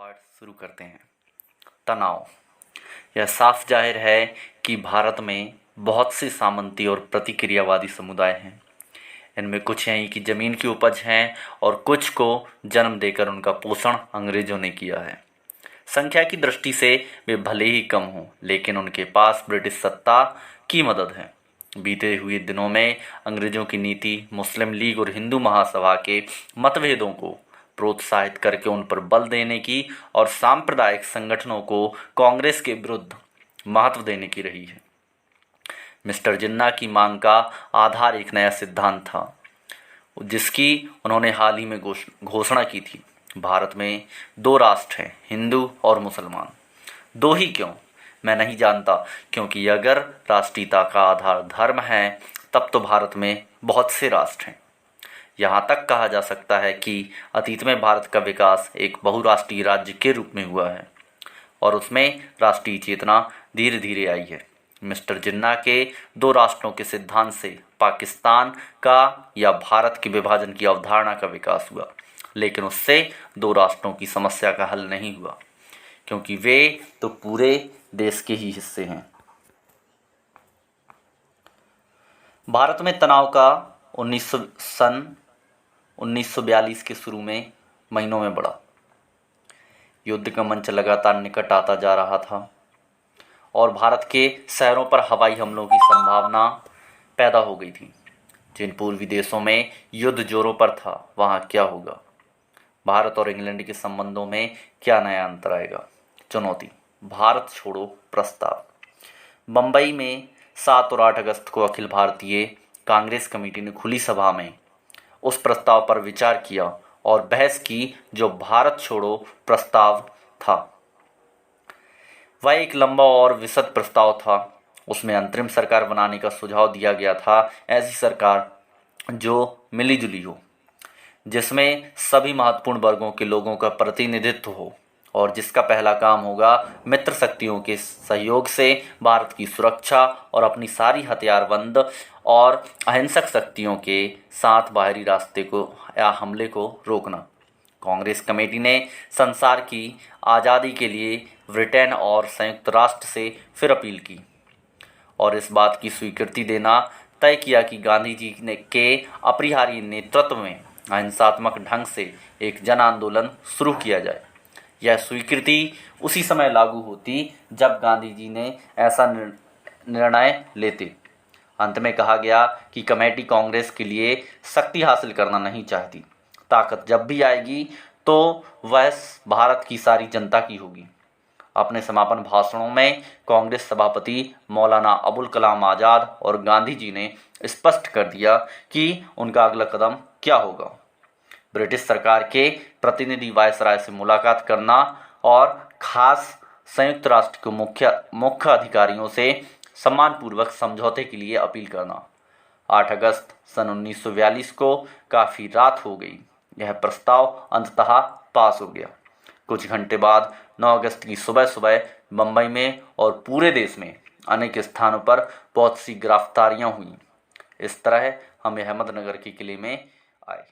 पाठ शुरू करते हैं। तनाव। यह साफ जाहिर है कि भारत में बहुत से सामंती और प्रतिक्रियावादी समुदाय हैं। इनमें कुछ यहीं की ज़मीन की उपज हैं और कुछ को जन्म देकर उनका पोषण अंग्रेज़ों ने किया है। संख्या की दृष्टि से वे भले ही कम हों, लेकिन उनके पास ब्रिटिश सत्ता की मदद है। बीते हुए दिनों में अंग्रेज़ों की नीति मुस्लिम लीग और हिंदू महासभा के मतभेदों को प्रोत्साहित करके उन पर बल देने की और सांप्रदायिक संगठनों को कांग्रेस के विरुद्ध महत्व देने की रही है। मिस्टर जिन्ना की मांग का आधार एक नया सिद्धांत था, जिसकी उन्होंने हाल ही में घोषणा की थी। भारत में दो राष्ट्र हैं, हिंदू और मुसलमान। दो ही क्यों, मैं नहीं जानता, क्योंकि अगर राष्ट्रीयता का आधार धर्म है तब तो भारत में बहुत से राष्ट्र हैं। यहाँ तक कहा जा सकता है कि अतीत में भारत का विकास एक बहुराष्ट्रीय राज्य के रूप में हुआ है और उसमें राष्ट्रीय चेतना धीरे धीरे आई है। मिस्टर जिन्ना के दो राष्ट्रों के सिद्धांत से पाकिस्तान का या भारत के विभाजन की अवधारणा का विकास हुआ, लेकिन उससे दो राष्ट्रों की समस्या का हल नहीं हुआ, क्योंकि वे तो पूरे देश के ही हिस्से हैं। भारत में तनाव का 1942 के शुरू में महीनों में बढ़ा। युद्ध का मंच लगातार निकट आता जा रहा था और भारत के शहरों पर हवाई हमलों की संभावना पैदा हो गई थी। जिन पूर्वी देशों में युद्ध जोरों पर था, वहाँ क्या होगा? भारत और इंग्लैंड के संबंधों में क्या नया अंतर आएगा? चुनौती। भारत छोड़ो प्रस्ताव। बम्बई में 7 और 8 अगस्त को अखिल भारतीय कांग्रेस कमेटी ने खुली सभा में उस प्रस्ताव पर विचार किया और बहस की जो भारत छोड़ो प्रस्ताव था। वह एक लंबा और विशद प्रस्ताव था। उसमें अंतरिम सरकार बनाने का सुझाव दिया गया था, ऐसी सरकार जो मिलीजुली हो, जिसमें सभी महत्वपूर्ण वर्गों के लोगों का प्रतिनिधित्व हो और जिसका पहला काम होगा मित्र शक्तियों के सहयोग से भारत की सुरक्षा और अपनी सारी हथियारबंद और अहिंसक शक्तियों के साथ बाहरी रास्ते को या हमले को रोकना। कांग्रेस कमेटी ने संसार की आज़ादी के लिए ब्रिटेन और संयुक्त राष्ट्र से फिर अपील की और इस बात की स्वीकृति देना तय किया कि गांधी जी के अपरिहार्य नेतृत्व में अहिंसात्मक ढंग से एक जन आंदोलन शुरू किया जाए। यह स्वीकृति उसी समय लागू होती जब गांधी जी ने ऐसा निर्णय लेते। अंत में कहा गया कि कमेटी कांग्रेस के लिए शक्ति हासिल करना नहीं चाहती। ताकत जब भी आएगी तो वह भारत की सारी जनता की होगी। अपने समापन भाषणों में कांग्रेस सभापति मौलाना अबुल कलाम आज़ाद और गांधी जी ने स्पष्ट कर दिया कि उनका अगला कदम क्या होगा। ब्रिटिश सरकार के प्रतिनिधि वायसराय से मुलाकात करना और खास संयुक्त राष्ट्र के मुख्य अधिकारियों से सम्मानपूर्वक समझौते के लिए अपील करना। 8 अगस्त सन 1942 को काफ़ी रात हो गई। यह प्रस्ताव अंततः पास हो गया। कुछ घंटे बाद 9 अगस्त की सुबह सुबह बम्बई में और पूरे देश में अनेक स्थानों पर बहुत सी गिरफ्तारियां हुई। इस तरह हम अहमदनगर के किले में आए।